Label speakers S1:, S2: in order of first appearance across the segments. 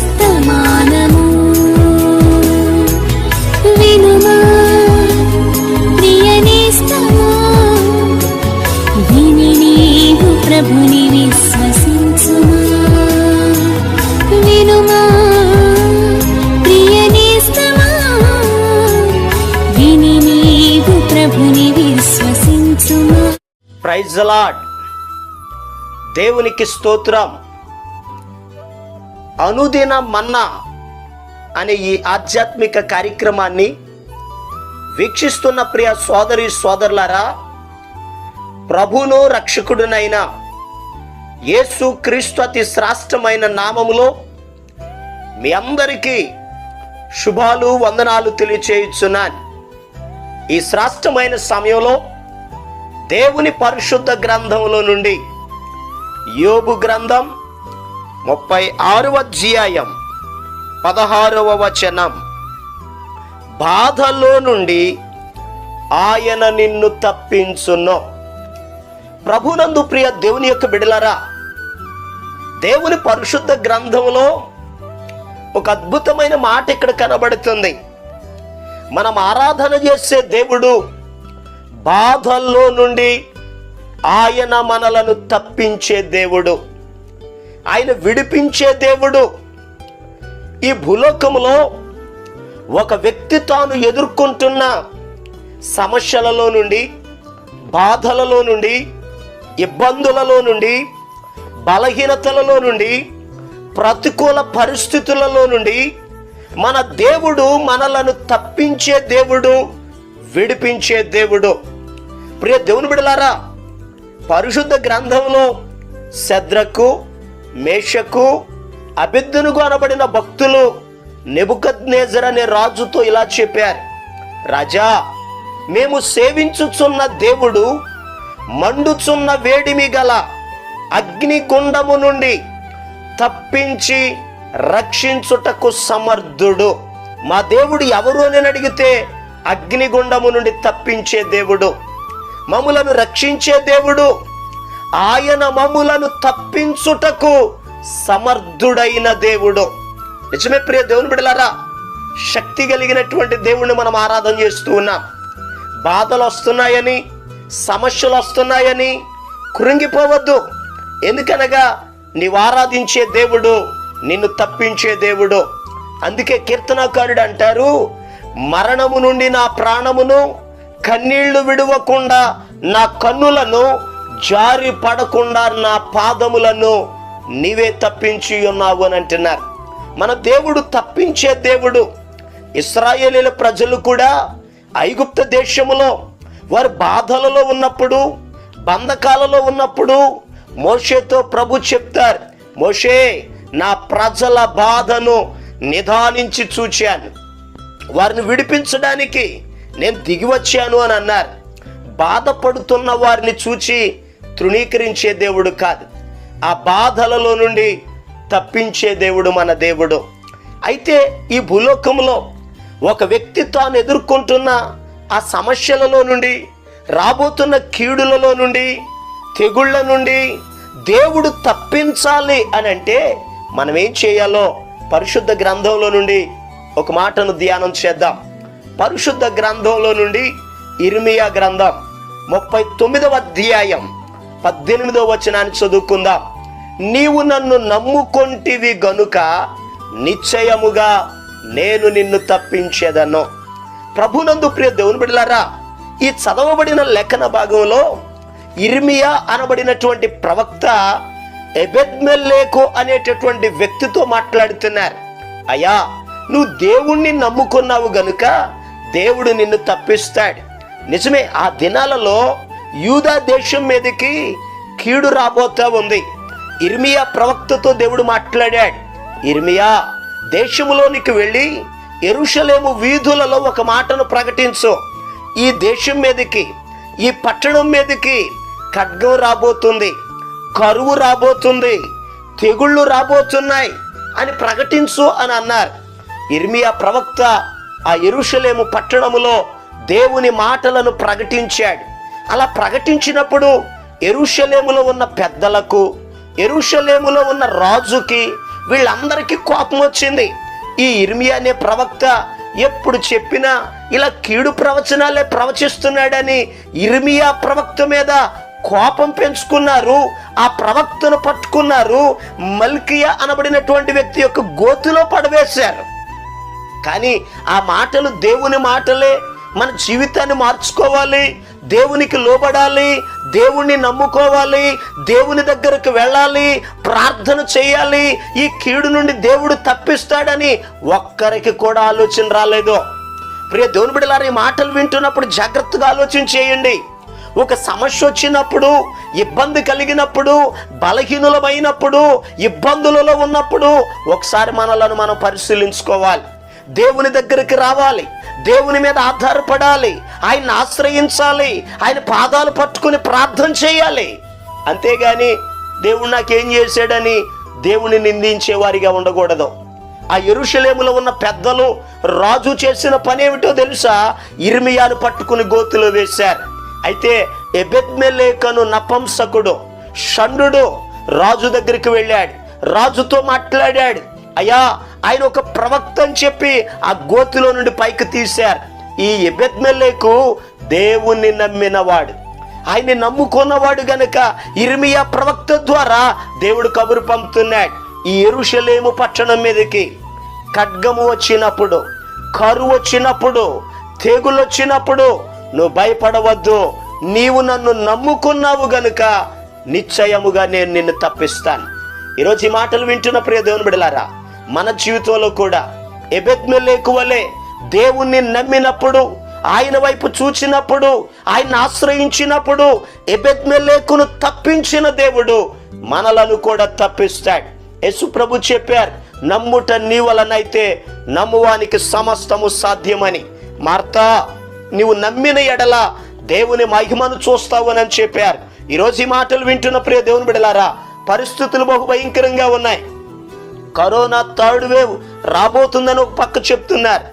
S1: వర్తమానము వినుమా ప్రియ నేస్తమా, విని నీవు ప్రభుని విశ్వసించుమా. వినుమా ప్రియ నేస్తమా, విని నీవు ప్రభుని విశ్వసించుమా.
S2: Praise the lord. దేవునికి స్తోత్రం. అనుదిన మన్నా అనే ఈ ఆధ్యాత్మిక కార్యక్రమాన్ని వీక్షిస్తున్న ప్రియ సోదరి సోదరులారా, ప్రభువును రక్షకుడునైన యేసు క్రీస్తు అతి శ్రేష్టమైన నామములో మీ అందరికీ శుభాలు వందనాలు తెలియచేయుచున్నాను. ఈ శ్రేష్టమైన సమయంలో దేవుని పరిశుద్ధ గ్రంథంలో నుండి యోబు గ్రంథం 36వ అధ్యాయం 16వ వచనం, బాధలో నుండి ఆయన నిన్ను తప్పించును. ప్రభునందు ప్రియ దేవుని యొక్క బిడ్డలారా, దేవుని పరిశుద్ధ గ్రంథంలో ఒక అద్భుతమైన మాట ఇక్కడ కనబడుతుంది. మనం ఆరాధన చేసే దేవుడు బాధల్లో నుండి ఆయన మనలను తప్పించే దేవుడు, ఆయన విడిపించే దేవుడు. ఈ భూలోకములో ఒక వ్యక్తి తాను ఎదుర్కొంటున్న సమస్యలలో నుండి, బాధలలో నుండి, ఇబ్బందులలో నుండి, బలహీనతలలో నుండి, ప్రతికూల పరిస్థితులలో నుండి మన దేవుడు మనలను తప్పించే దేవుడు, విడిపించే దేవుడు. ప్రియ దేవుని బిడ్డలారా, పరిశుద్ధ గ్రంథంలో శద్రకు, మేషకు, అబేద్నెగో అనబడిన భక్తులు నెబుకద్నెజర్ అనే రాజుతో ఇలా చెప్పారు, రాజా, మేము సేవించుచున్న దేవుడు మండుచున్న వేడిమి గల అగ్నిగుండము నుండి తప్పించి రక్షించుటకు సమర్థుడు. మా దేవుడు ఎవరు అని అడిగితే అగ్నిగుండము నుండి తప్పించే దేవుడు, మమ్ములను రక్షించే దేవుడు. ఆయన మమ్ములను తప్పించుటకు సమర్థుడైన దేవుడు. నిజమే ప్రియ దేవుని బిడ్డలారా, శక్తి కలిగినటువంటి దేవుణ్ణి మనం ఆరాధన చేస్తూ ఉన్నాం. బాధలు వస్తున్నాయని, సమస్యలు వస్తున్నాయని కృంగిపోవద్దు. ఎందుకనగా నీవు ఆరాధించే దేవుడు నిన్ను తప్పించే దేవుడు. అందుకే కీర్తనకారుడు అంటారు, మరణము నుండి నా ప్రాణమును, కన్నీళ్లు విడవకుండా నా కన్నులను, జారి పడకుండా నా పాదములను నీవే తప్పించి ఉన్నావు అని అంటున్నారు. మన దేవుడు తప్పించే దేవుడు. ఇశ్రాయేలీల ప్రజలు కూడా ఐగుప్తు దేశములో వారు బాధలలో ఉన్నప్పుడు, బంధకాలలో ఉన్నప్పుడు మోషేతో ప్రభు చెప్తారు, మోషే, నా ప్రజల బాధను నిదానించి చూచాను, వారిని విడిపించడానికి నేను దిగి వచ్చాను అని అన్నారు. బాధపడుతున్న వారిని చూచి తృణీకరించే దేవుడు కాదు, ఆ బాధలలో నుండి తప్పించే దేవుడు మన దేవుడు. అయితే ఈ భూలోకంలో ఒక వ్యక్తి తాను ఎదుర్కొంటున్న ఆ సమస్యలలో నుండి, రాబోతున్న కీడులలో నుండి, తెగుళ్ళ నుండి దేవుడు తప్పించాలి అని అంటే మనం ఏం చేయాలో పరిశుద్ధ గ్రంథంలో నుండి ఒక మాటను ధ్యానం చేద్దాం. పరిశుద్ధ గ్రంథంలో నుండి ఇర్మియా గ్రంథం 39వ అధ్యాయం 18వ వచనాన్ని చదువుకుందాం. నీవు నన్ను నమ్ముకొంటివి గనుక నిశ్చయముగా నేను నిన్ను తప్పించేదను. ప్రభునందు ప్రియ దేవుని బిడ్డలారా, ఈ చదవబడిన లేఖన భాగంలో ఇర్మియా అనబడినటువంటి ప్రవక్త ఎబెద్మెలెకు అనేటటువంటి వ్యక్తితో మాట్లాడుతున్నారు. అయ్యా, నువ్వు దేవుణ్ణి నమ్ముకున్నావు గనుక దేవుడు నిన్ను తప్పిస్తాడు. నిజమే, ఆ దినాలలో యూదా దేశం మీదకి కీడు రాబోతా ఉంది. ఇర్మియా ప్రవక్తతో దేవుడు మాట్లాడాడు, ఇర్మియా, దేశంలోనికి వెళ్ళి యెరూషలేము వీధులలో ఒక మాటను ప్రకటించు. ఈ దేశం మీదకి, ఈ పట్టణం మీదకి ఖడ్గం రాబోతుంది, కరువు రాబోతుంది, తెగుళ్ళు రాబోతున్నాయి అని ప్రకటించు అని అన్నారు. ఇర్మియా ప్రవక్త ఆ యెరూషలేము పట్టణములో దేవుని మాటలను ప్రకటించాడు. అలా ప్రకటించినప్పుడు యెరూషలేములో ఉన్న పెద్దలకు, యెరూషలేములో ఉన్న రాజుకి వీళ్ళందరికీ కోపం వచ్చింది. ఈ ఇర్మియా అనే ప్రవక్త ఎప్పుడు చెప్పినా ఇలా కీడు ప్రవచనాలే ప్రవచిస్తున్నాడని ఇర్మియా ప్రవక్త మీద కోపం పెంచుకున్నారు. ఆ ప్రవక్తను పట్టుకున్నారు, మల్కియా అనబడినటువంటి వ్యక్తి యొక్క గోతిలో పడవేశారు. కానీ ఆ మాటలు దేవుని మాటలే. మన జీవితాన్ని మార్చుకోవాలి, దేవునికి లోబడాలి, దేవుణ్ణి నమ్ముకోవాలి, దేవుని దగ్గరకు వెళ్ళాలి, ప్రార్థన చేయాలి, ఈ కీడు నుండి దేవుడు తప్పిస్తాడని ఒక్కరికి కూడా ఆలోచన రాలేదు. ప్రియ దేవుని బిడ్డలారా, ఈ మాటలు వింటున్నప్పుడు జాగ్రత్తగా ఆలోచన చేయండి. ఒక సమస్య వచ్చినప్పుడు, ఇబ్బంది కలిగినప్పుడు, బలహీనులమైనప్పుడు, ఇబ్బందులలో ఉన్నప్పుడు ఒకసారి మనలను మనం పరిశీలించుకోవాలి. దేవుని దగ్గరికి రావాలి, దేవుని మీద ఆధారపడాలి, ఆయన్ని ఆశ్రయించాలి, ఆయన పాదాలు పట్టుకుని ప్రార్థన చేయాలి. అంతేగాని దేవుడు నాకేం చేశాడని దేవుని నిందించే వారిగా ఉండకూడదు. ఆ యెరూషలేములో ఉన్న పెద్దలు రాజు చేసిన పని ఏమిటో తెలుసా? ఇర్మియాను పట్టుకుని గోతిలో వేశారు. అయితే ఎబెద్మెలెకు నపంసకుడు షండు రాజు దగ్గరికి వెళ్ళాడు, రాజుతో మాట్లాడాడు. అయ్యా, ఆయన ఒక ప్రవక్త అని చెప్పి ఆ గోతిలో నుండి పైకి తీశారు. ఈ ఎబెద్మెలెకు దేవుణ్ణి నమ్మినవాడు, ఆయన్ని నమ్ముకున్నవాడు గనుక ఇర్మియా ప్రవక్త ద్వారా దేవుడు కబురు పంపుతున్నాడు. ఈ యెరూషలేము పట్టణం మీదకి ఖడ్గము వచ్చినప్పుడు, కరువు వచ్చినప్పుడు, తెగులు వచ్చినప్పుడు నువ్వు భయపడవద్దు, నీవు నన్ను నమ్ముకున్నావు గనుక నిశ్చయముగా నేను నిన్ను తప్పిస్తాను. ఈరోజు ఈ మాటలు వింటున్న ప్రియ దేవుని బిడ్డలారా, మన జీవితంలో కూడా ఎబెద్మెలెకు వలె దేవుణ్ణి నమ్మినప్పుడు, ఆయన వైపు చూచినప్పుడు, ఆయన ఆశ్రయించినప్పుడు ఎబెద్మెలెకును తప్పించిన దేవుడు మనలను కూడా తప్పిస్తాడు. యేసు ప్రభు చెప్పారు, నమ్ముట నీ వలనైతే నమ్మువానికి సమస్తము సాధ్యమని. మార్తా, నీవు నమ్మిన ఎడల దేవుని మహిమను చూస్తావు అని చెప్పారు. ఈరోజు ఈ మాటలు వింటున్న ప్రియ దేవుని బిడ్డలారా, పరిస్థితులు బహు భయంకరంగా ఉన్నాయి. కరోనా థర్డ్ వేవ్ రాబోతుందని ఒక పక్క చెప్తున్నారు.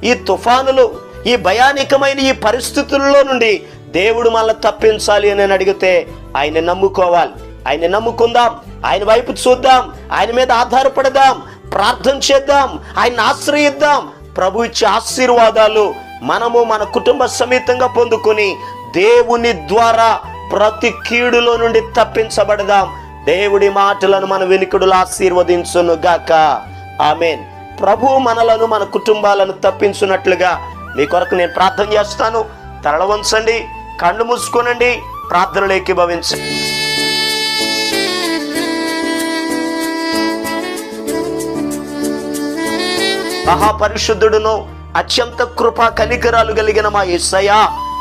S2: ఈ తుఫానులు, ఈ భయానకమైన ఈ పరిస్థితుల్లో నుండి దేవుడు మనల్ని తప్పించాలి అని అడిగితే ఆయన నమ్ముకోవాలి. ఆయన నమ్ముకుందాం, ఆయన వైపు చూద్దాం, ఆయన మీద ఆధారపడదాం, ప్రార్థన చేద్దాం, ఆయన ఆశ్రయిద్దాం. ప్రభు ఇచ్చే ఆశీర్వాదాలు మనము మన కుటుంబ సమేతంగా పొందుకొని దేవుని ద్వారా ప్రతి కీడులో నుండి తప్పించబడదాం. దేవుడి మాటలను మన వెనుకడులు ఆశీర్వదించును గాక. ఆమేన్. ప్రభు మనలను, మన కుటుంబాలను తప్పించున్నట్లుగా మీ కొరకు నేను ప్రార్థన చేస్తాను. తల వంచండి, కళ్ళు మూసుకోనండి, ప్రార్థనలు ఏకీభవించండి. మహాపరిశుద్ధుడును అత్యంత కృపా కనికరాలు కలిగిన మా యేసయ్యా,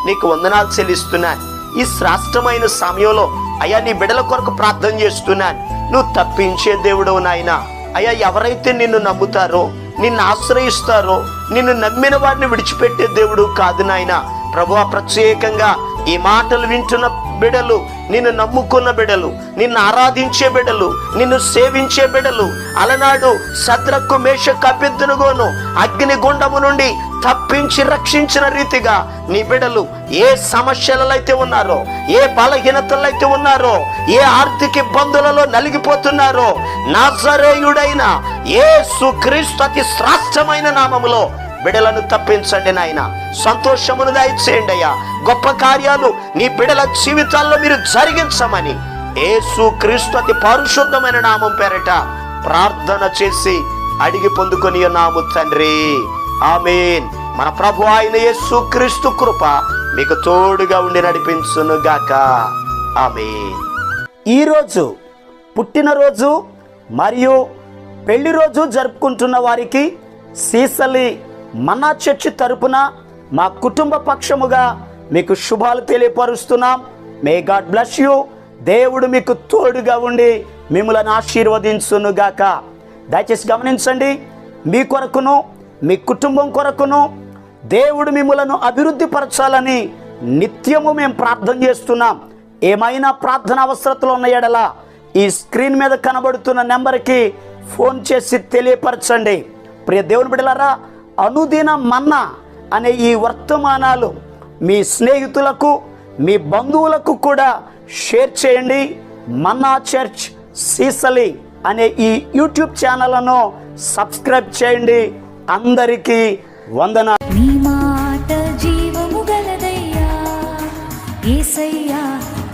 S2: నీకు వందనాలు చెల్లిస్తున్నాను. ఈ శ్రేష్టమైన సమయంలో అయ్యా, నీ బిడ్డల కొరకు ప్రార్థన చేస్తున్నాను. నువ్వు తప్పించే దేవుడు నాయనా. అయ్యా, ఎవరైతే నిన్ను నమ్ముతారో, నిన్ను ఆశ్రయిస్తారో, నిన్ను నమ్మిన వారిని విడిచిపెట్టే దేవుడు కాదు నాయనా. ప్రభువా, ప్రత్యేకంగా ఈ మాటలు వింటున్న బిడ్డలు, నిన్ను నమ్ముకున్న బిడ్డలు, నిన్ను ఆరాధించే బిడ్డలు, నిన్ను సేవించే బిడ్డలు, అలనాడు శద్రకు మేషకు అబేద్నెగోను అగ్నిగుండము నుండి తప్పించి రక్షించిన రీతిగా నీ బిడ్డలు ఏ సమస్యలలో అయితే ఉన్నారో, ఏ బలహీనతలు అయితే ఉన్నారో, ఏ ఆర్థిక ఇబ్బందులలో నలిగిపోతున్నారో, నాజరేయుడైన యేసుక్రీస్తు అతి శ్రేష్టమైన నామములో బిడలను తప్పించండి నాయన. సంతోషమును దయచేయండి అయ్యా. గొప్ప కార్యాలు నీ బిడల జీవితాల్లో మీరు జరిగించమని యేసుక్రీస్తు అతి పరిశుద్ధమైన నామం పేరట ప్రార్థన చేసి అడిగి పొందుకొని నాము తండ్రి. ఆమేన్. మన ప్రభు అయిన యేసుక్రీస్తు కృప మీకు తోడుగా ఉండి నడిపించును గాక. ఆమేన్. ఈరోజు పుట్టినరోజు మరియు పెళ్లి రోజు జరుపుకుంటున్న వారికి సీసలి మన్నా చర్చి తరపున మా కుటుంబ పక్షముగా మీకు శుభాలు తెలియపరుస్తున్నాం. May God bless you. దేవుడు మీకు తోడుగా ఉండి మిమ్మల్ని ఆశీర్వదించును గాక. దయచేసి గమనించండి, మీ కొరకును మీ కుటుంబం కొరకును దేవుడు మిమ్మలను అభివృద్ధి పరచాలని నిత్యము మేము ప్రార్థన చేస్తున్నాం. ఏమైనా ప్రార్థన అవసరతలు ఉన్న ఎడల ఈ స్క్రీన్ మీద కనబడుతున్న నెంబర్కి ఫోన్ చేసి తెలియపరచండి. ప్రియ దేవుని బిడ్డలారా, అనుదిన మన్నా అనే ఈ వర్తమానాలు మీ స్నేహితులకు, మీ బంధువులకు కూడా షేర్ చేయండి. మన్నా చర్చ్ సీసలి
S3: అనే ఈ యూట్యూబ్ ఛానల్ను సబ్స్క్రైబ్ చేయండి. అందరికీ వందనాలు.
S4: నీ మాట జీవము గలదయ్యా యేసయ్యా,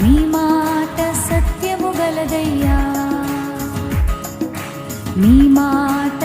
S4: నీ మాట సత్యము గలదయ్యా, నీ మాట